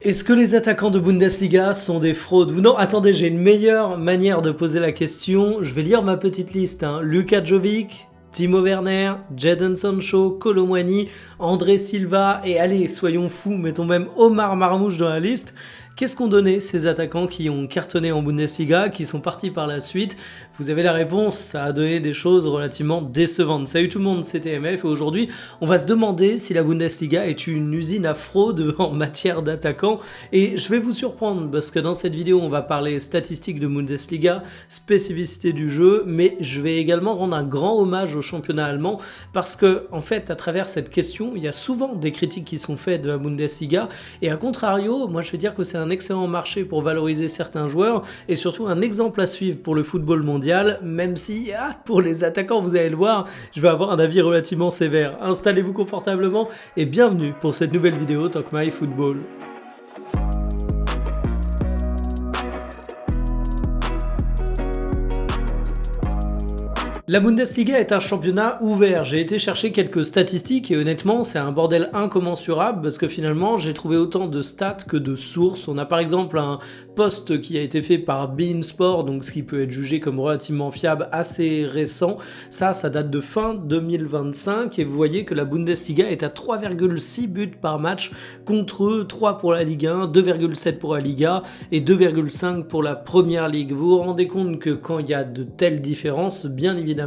Est-ce que les attaquants de Bundesliga sont des fraudes ou non? Attendez, j'ai une meilleure manière de poser la question. Je vais lire ma petite liste. Luka Jovic, Timo Werner, Jadon Sancho, Kolo Muani, André Silva et allez, soyons fous, mettons même Omar Marmouche dans la liste. Qu'est-ce qu'ont donné ces attaquants qui ont cartonné en Bundesliga, qui sont partis par la suite? Vous avez la réponse, ça a donné des choses relativement décevantes. Salut tout le monde, c'est TMF et aujourd'hui on va se demander si la Bundesliga est une usine à fraude en matière d'attaquants. Et je vais vous surprendre parce que dans cette vidéo on va parler statistiques de Bundesliga, spécificité du jeu, mais je vais également rendre un grand hommage au championnat allemand parce que en fait à travers cette question il y a souvent des critiques qui sont faites de la Bundesliga et à contrario moi je vais dire que c'est un excellent marché pour valoriser certains joueurs et surtout un exemple à suivre pour le football mondial, même si pour les attaquants vous allez le voir je vais avoir un avis relativement sévère. Installez-vous confortablement et bienvenue pour cette nouvelle vidéo Talk My Football. La Bundesliga est un championnat ouvert. J'ai été chercher quelques statistiques et honnêtement, c'est un bordel incommensurable parce que finalement, j'ai trouvé autant de stats que de sources. On a par exemple un post qui a été fait par beIN Sport, donc ce qui peut être jugé comme relativement fiable, assez récent. Ça date de fin 2025 et vous voyez que la Bundesliga est à 3,6 buts par match contre 3 pour la Ligue 1, 2,7 pour la Liga et 2,5 pour la Première Ligue. Vous vous rendez compte que quand il y a de telles différences, bien évidemment,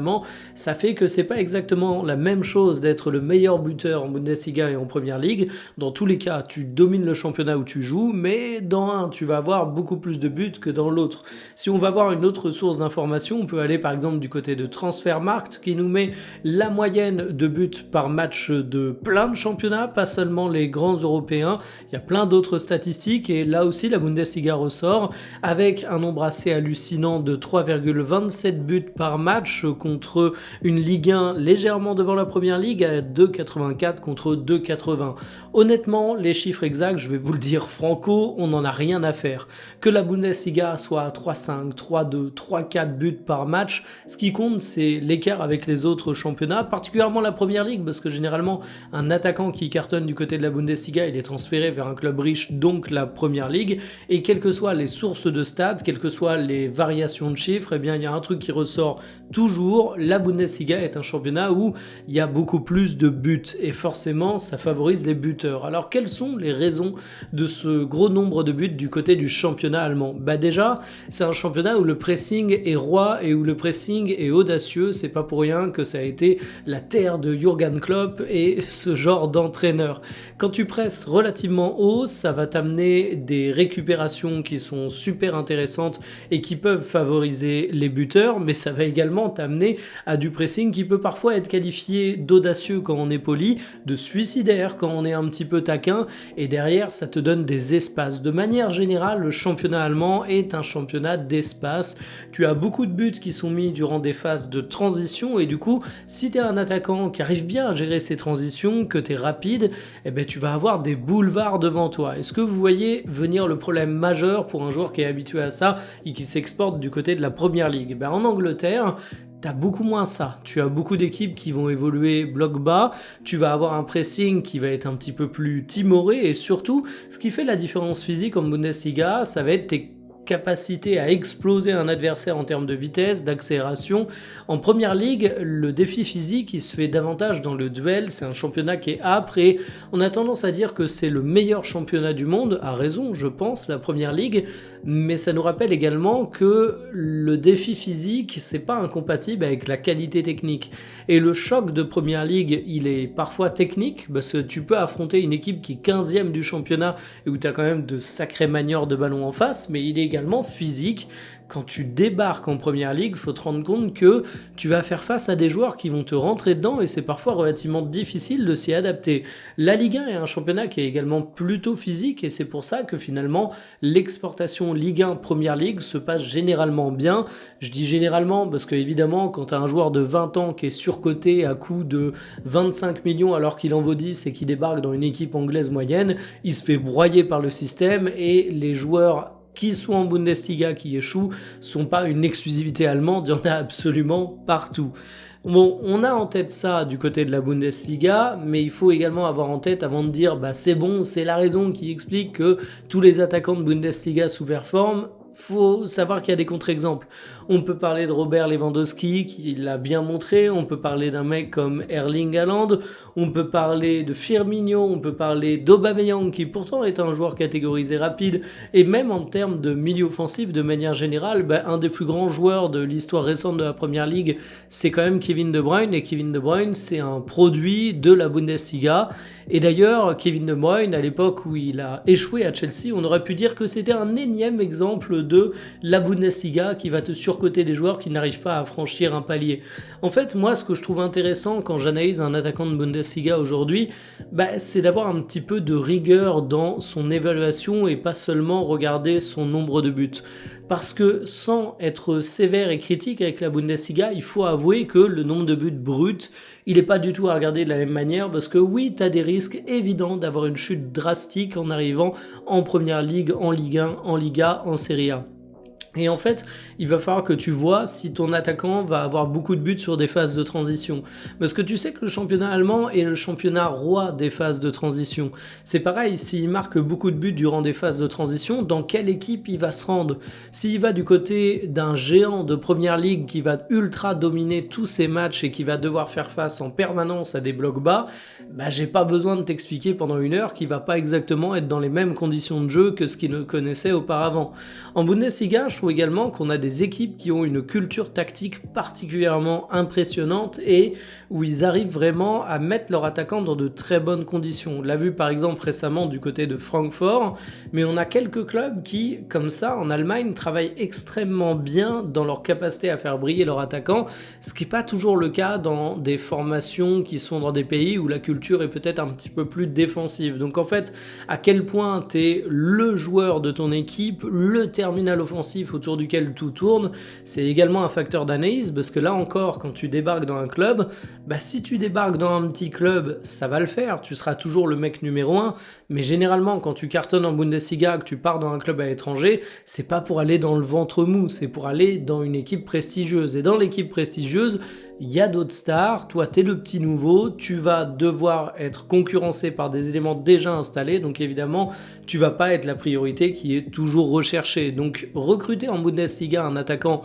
ça fait que c'est pas exactement la même chose d'être le meilleur buteur en Bundesliga et en Première Ligue. Dans tous les cas, tu domines le championnat où tu joues, mais dans un, tu vas avoir beaucoup plus de buts que dans l'autre. Si on va voir une autre source d'information, on peut aller par exemple du côté de Transfermarkt qui nous met la moyenne de buts par match de plein de championnats, pas seulement les grands européens. Il y a plein d'autres statistiques et là aussi la Bundesliga ressort avec un nombre assez hallucinant de 3,27 buts par match contre une Ligue 1 légèrement devant la Première Ligue à 2,84 contre 2,80. Honnêtement, les chiffres exacts, je vais vous le dire franco, on n'en a rien à faire. Que la Bundesliga soit à 3,5, 3,2, 3,4 buts par match, ce qui compte c'est l'écart avec les autres championnats, particulièrement la Première Ligue, parce que généralement un attaquant qui cartonne du côté de la Bundesliga, il est transféré vers un club riche, donc la Première Ligue, et quelles que soient les sources de stats, quelles que soient les variations de chiffres, eh bien il y a un truc qui ressort toujours, la Bundesliga est un championnat où il y a beaucoup plus de buts et forcément ça favorise les buteurs. Alors quelles sont les raisons de ce gros nombre de buts du côté du championnat allemand? Déjà, c'est un championnat où le pressing est roi et où le pressing est audacieux. C'est pas pour rien que ça a été la terre de Jürgen Klopp et ce genre d'entraîneur. Quand tu presses relativement haut, ça va t'amener des récupérations qui sont super intéressantes et qui peuvent favoriser les buteurs, mais ça va également t'amener à du pressing qui peut parfois être qualifié d'audacieux quand on est poli, de suicidaire quand on est un petit peu taquin, et derrière ça te donne des espaces. De manière générale, le championnat allemand est un championnat d'espace. Tu as beaucoup de buts qui sont mis durant des phases de transition et du coup, si tu es un attaquant qui arrive bien à gérer ces transitions, que tu es rapide, tu vas avoir des boulevards devant toi. Est-ce que vous voyez venir le problème majeur pour un joueur qui est habitué à ça et qui s'exporte du côté de la Première Ligue? En Angleterre, t'as beaucoup moins ça. Tu as beaucoup d'équipes qui vont évoluer bloc bas, tu vas avoir un pressing qui va être un petit peu plus timoré et surtout, ce qui fait la différence physique en Bundesliga, ça va être tes capacité à exploser un adversaire en termes de vitesse, d'accélération. En Première Ligue, le défi physique, il se fait davantage dans le duel. C'est un championnat qui est âpre et on a tendance à dire que c'est le meilleur championnat du monde, à raison, je pense, la Première Ligue, mais ça nous rappelle également que le défi physique, c'est pas incompatible avec la qualité technique. Et le choc de Première Ligue, il est parfois technique, parce que tu peux affronter une équipe qui est 15e du championnat et où tu as quand même de sacrés manieurs de ballon en face, mais il est également physique. Quand tu débarques en Première Ligue, il faut te rendre compte que tu vas faire face à des joueurs qui vont te rentrer dedans et c'est parfois relativement difficile de s'y adapter. La Ligue 1 est un championnat qui est également plutôt physique et c'est pour ça que finalement l'exportation Ligue 1 Première Ligue se passe généralement bien. Je dis généralement parce que évidemment quand tu as un joueur de 20 ans qui est surcoté à coût de 25 millions alors qu'il en vaut 10 et qui débarque dans une équipe anglaise moyenne, il se fait broyer par le système et les joueurs qui sont en Bundesliga, qui échouent, sont pas une exclusivité allemande, il y en a absolument partout. Bon, on a en tête ça du côté de la Bundesliga, mais il faut également avoir en tête avant de dire bah c'est bon, c'est la raison qui explique que tous les attaquants de Bundesliga sous-performent. Faut savoir qu'il y a des contre-exemples. On peut parler de Robert Lewandowski, qui l'a bien montré. On peut parler d'un mec comme Erling Haaland. On peut parler de Firmino. On peut parler d'Aubameyang, qui pourtant est un joueur catégorisé rapide. Et même en termes de milieu offensif, de manière générale, bah, un des plus grands joueurs de l'histoire récente de la Première Ligue, c'est quand même Kevin De Bruyne. Et Kevin De Bruyne, c'est un produit de la Bundesliga. Et d'ailleurs, Kevin De Bruyne, à l'époque où il a échoué à Chelsea, on aurait pu dire que c'était un énième exemple de la Bundesliga qui va te surcoter des joueurs qui n'arrivent pas à franchir un palier. En fait, moi, ce que je trouve intéressant quand j'analyse un attaquant de Bundesliga aujourd'hui, bah, c'est d'avoir un petit peu de rigueur dans son évaluation et pas seulement regarder son nombre de buts. Parce que sans être sévère et critique avec la Bundesliga, il faut avouer que le nombre de buts bruts, il n'est pas du tout à regarder de la même manière, parce que oui, tu as des risques évidents d'avoir une chute drastique en arrivant en Première Ligue, en Ligue 1, en Liga, en Serie A. Et en fait, il va falloir que tu vois si ton attaquant va avoir beaucoup de buts sur des phases de transition. Parce que tu sais que le championnat allemand est le championnat roi des phases de transition. C'est pareil, s'il marque beaucoup de buts durant des phases de transition, dans quelle équipe il va se rendre? S'il va du côté d'un géant de première ligue qui va ultra dominer tous ses matchs et qui va devoir faire face en permanence à des blocs bas, bah j'ai pas besoin de t'expliquer pendant une heure qu'il va pas exactement être dans les mêmes conditions de jeu que ce qu'il ne connaissait auparavant. En Bundesliga, je trouve également qu'on a des équipes qui ont une culture tactique particulièrement impressionnante et où ils arrivent vraiment à mettre leurs attaquants dans de très bonnes conditions. On l'a vu par exemple récemment du côté de Francfort, mais on a quelques clubs qui, comme ça, en Allemagne, travaillent extrêmement bien dans leur capacité à faire briller leurs attaquants, ce qui n'est pas toujours le cas dans des formations qui sont dans des pays où la culture est peut-être un petit peu plus défensive. Donc en fait, à quel point tu es le joueur de ton équipe, le terminal offensif autour duquel tout tourne, c'est également un facteur d'analyse, parce que là encore, quand tu débarques dans un club, bah si tu débarques dans un petit club, ça va le faire, tu seras toujours le mec numéro 1, mais généralement quand tu cartonnes en Bundesliga, que tu pars dans un club à l'étranger, c'est pas pour aller dans le ventre mou, c'est pour aller dans une équipe prestigieuse, et dans l'équipe prestigieuse, il y a d'autres stars, toi t'es le petit nouveau, tu vas devoir être concurrencé par des éléments déjà installés, donc évidemment tu vas pas être la priorité qui est toujours recherchée. Donc recruter en Bundesliga un attaquant,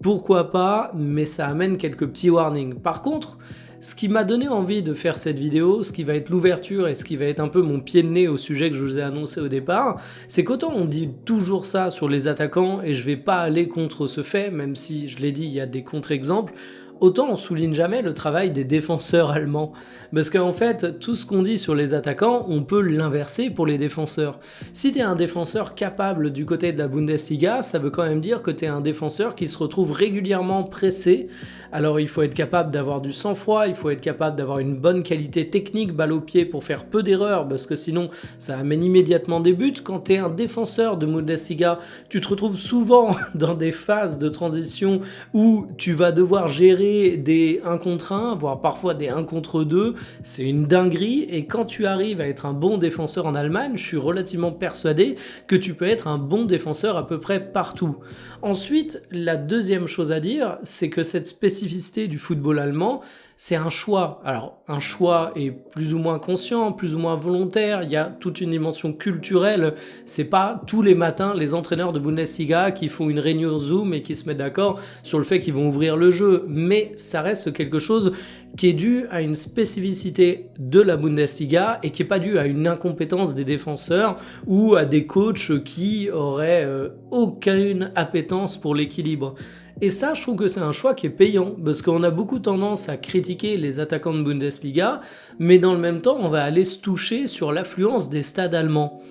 pourquoi pas, mais ça amène quelques petits warnings. Par contre, ce qui m'a donné envie de faire cette vidéo, ce qui va être l'ouverture et ce qui va être un peu mon pied de nez au sujet que je vous ai annoncé au départ, c'est qu'autant on dit toujours ça sur les attaquants, et je vais pas aller contre ce fait, même si je l'ai dit, il y a des contre-exemples, autant on souligne jamais le travail des défenseurs allemands. Parce qu'en fait, tout ce qu'on dit sur les attaquants, on peut l'inverser pour les défenseurs. Si tu es un défenseur capable du côté de la Bundesliga, ça veut quand même dire que tu es un défenseur qui se retrouve régulièrement pressé. Alors il faut être capable d'avoir du sang-froid, il faut être capable d'avoir une bonne qualité technique, balle au pied pour faire peu d'erreurs, parce que sinon ça amène immédiatement des buts. Quand tu es un défenseur de Bundesliga, tu te retrouves souvent dans des phases de transition où tu vas devoir gérer des 1 contre 1, voire parfois des 1 contre 2, c'est une dinguerie, et quand tu arrives à être un bon défenseur en Allemagne, je suis relativement persuadé que tu peux être un bon défenseur à peu près partout. Ensuite, la deuxième chose à dire, c'est que cette spécificité du football allemand, c'est un choix. Alors, un choix est plus ou moins conscient, plus ou moins volontaire, il y a toute une dimension culturelle. C'est pas tous les matins les entraîneurs de Bundesliga qui font une réunion Zoom et qui se mettent d'accord sur le fait qu'ils vont ouvrir le jeu, mais ça reste quelque chose qui est dû à une spécificité de la Bundesliga et qui n'est pas dû à une incompétence des défenseurs ou à des coachs qui auraient aucune appétence pour l'équilibre. Et ça, je trouve que c'est un choix qui est payant, parce qu'on a beaucoup tendance à critiquer les attaquants de Bundesliga, mais dans le même temps, on va aller se toucher sur l'affluence des stades allemands.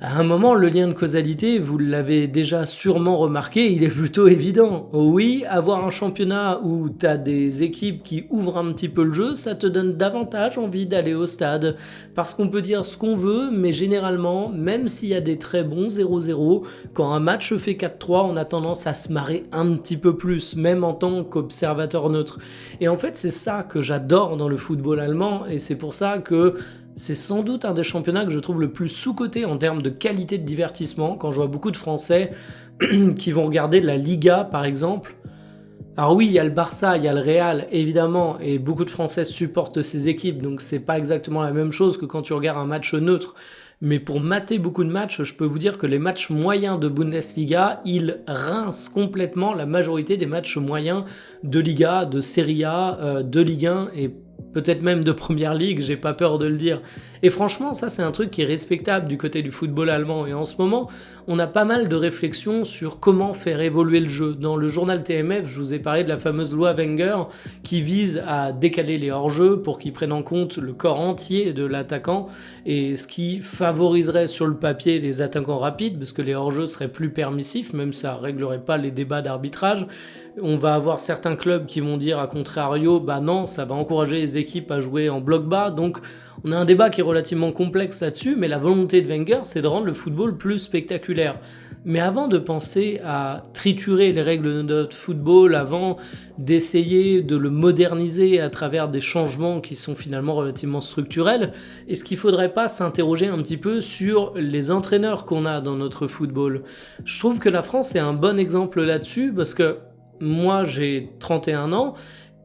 À un moment, le lien de causalité, vous l'avez déjà sûrement remarqué, il est plutôt évident. Oui, avoir un championnat où tu as des équipes qui ouvrent un petit peu le jeu, ça te donne davantage envie d'aller au stade. Parce qu'on peut dire ce qu'on veut, mais généralement, même s'il y a des très bons 0-0, quand un match fait 4-3, on a tendance à se marrer un petit peu plus, même en tant qu'observateur neutre. Et en fait, c'est ça que j'adore dans le football allemand, et c'est pour ça que c'est sans doute un des championnats que je trouve le plus sous-coté en termes de qualité de divertissement. Quand je vois beaucoup de Français qui vont regarder la Liga, par exemple, Alors oui, il y a le Barça, il y a le Real, évidemment, et beaucoup de Français supportent ces équipes, donc c'est pas exactement la même chose que quand tu regardes un match neutre. Mais pour mater beaucoup de matchs, je peux vous dire que les matchs moyens de Bundesliga, ils rincent complètement la majorité des matchs moyens de Liga, de Serie A, de Ligue 1 et peut-être même de Première Ligue, j'ai pas peur de le dire. Et franchement, ça c'est un truc qui est respectable du côté du football allemand. Et en ce moment, on a pas mal de réflexions sur comment faire évoluer le jeu. Dans le journal TMF, je vous ai parlé de la fameuse loi Wenger qui vise à décaler les hors-jeux pour qu'ils prennent en compte le corps entier de l'attaquant et ce qui favoriserait sur le papier les attaquants rapides parce que les hors-jeux seraient plus permissifs, même ça réglerait pas les débats d'arbitrage. On va avoir certains clubs qui vont dire à contrario, bah non, ça va encourager les équipes à jouer en bloc bas. Donc on a un débat qui est relativement complexe là-dessus, mais la volonté de Wenger, c'est de rendre le football plus spectaculaire. Mais avant de penser à triturer les règles de notre football, avant d'essayer de le moderniser à travers des changements qui sont finalement relativement structurels, est-ce qu'il ne faudrait pas s'interroger un petit peu sur les entraîneurs qu'on a dans notre football? Je trouve que la France est un bon exemple là-dessus parce que moi, j'ai 31 ans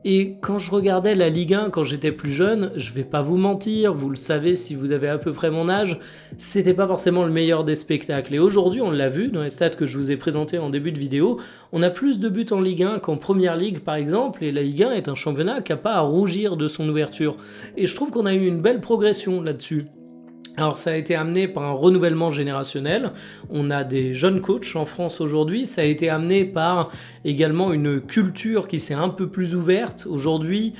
et quand je regardais la Ligue 1 quand j'étais plus jeune, je vais pas vous mentir, vous le savez si vous avez à peu près mon âge, c'était pas forcément le meilleur des spectacles. Et aujourd'hui, on l'a vu dans les stats que je vous ai présentés en début de vidéo, on a plus de buts en Ligue 1 qu'en Première Ligue par exemple, et la Ligue 1 est un championnat qui a pas à rougir de son ouverture. Et je trouve qu'on a eu une belle progression là-dessus. Alors ça a été amené par un renouvellement générationnel, on a des jeunes coachs en France aujourd'hui, ça a été amené par également une culture qui s'est un peu plus ouverte. Aujourd'hui,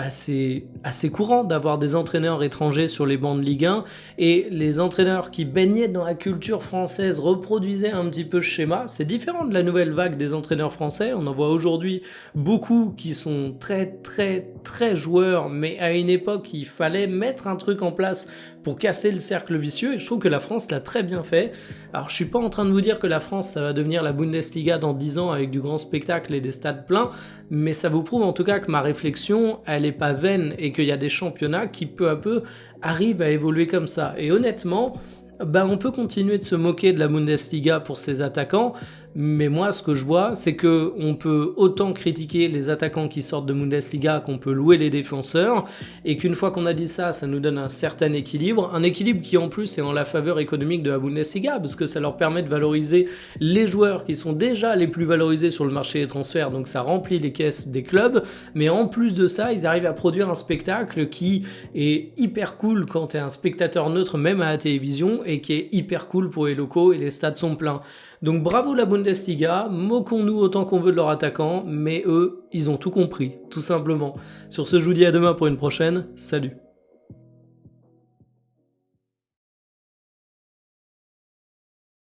c'est assez courant d'avoir des entraîneurs étrangers sur les bancs de Ligue 1 et les entraîneurs qui baignaient dans la culture française reproduisaient un petit peu ce schéma. C'est différent de la nouvelle vague des entraîneurs français, on en voit aujourd'hui beaucoup qui sont très joueurs, mais à une époque il fallait mettre un truc en place pour casser le cercle vicieux et je trouve que la France l'a très bien fait. Alors je suis pas en train de vous dire que la France ça va devenir la Bundesliga dans 10 ans avec du grand spectacle et des stades pleins, mais ça vous prouve en tout cas que ma réflexion elle est pas vaine et qu'il y a des championnats qui peu à peu arrivent à évoluer comme ça. Et honnêtement, on peut continuer de se moquer de la Bundesliga pour ses attaquants, mais moi ce que je vois c'est que on peut autant critiquer les attaquants qui sortent de Bundesliga qu'on peut louer les défenseurs, et qu'une fois qu'on a dit ça, ça nous donne un certain équilibre, un équilibre qui en plus est en la faveur économique de la Bundesliga, parce que ça leur permet de valoriser les joueurs qui sont déjà les plus valorisés sur le marché des transferts, donc ça remplit les caisses des clubs, mais en plus de ça, ils arrivent à produire un spectacle qui est hyper cool quand t'es un spectateur neutre même à la télévision, et qui est hyper cool pour les locaux et les stades sont pleins. Donc bravo la Bundesliga, moquons-nous autant qu'on veut de leurs attaquants, mais eux, ils ont tout compris, tout simplement. Sur ce, je vous dis à demain pour une prochaine, salut.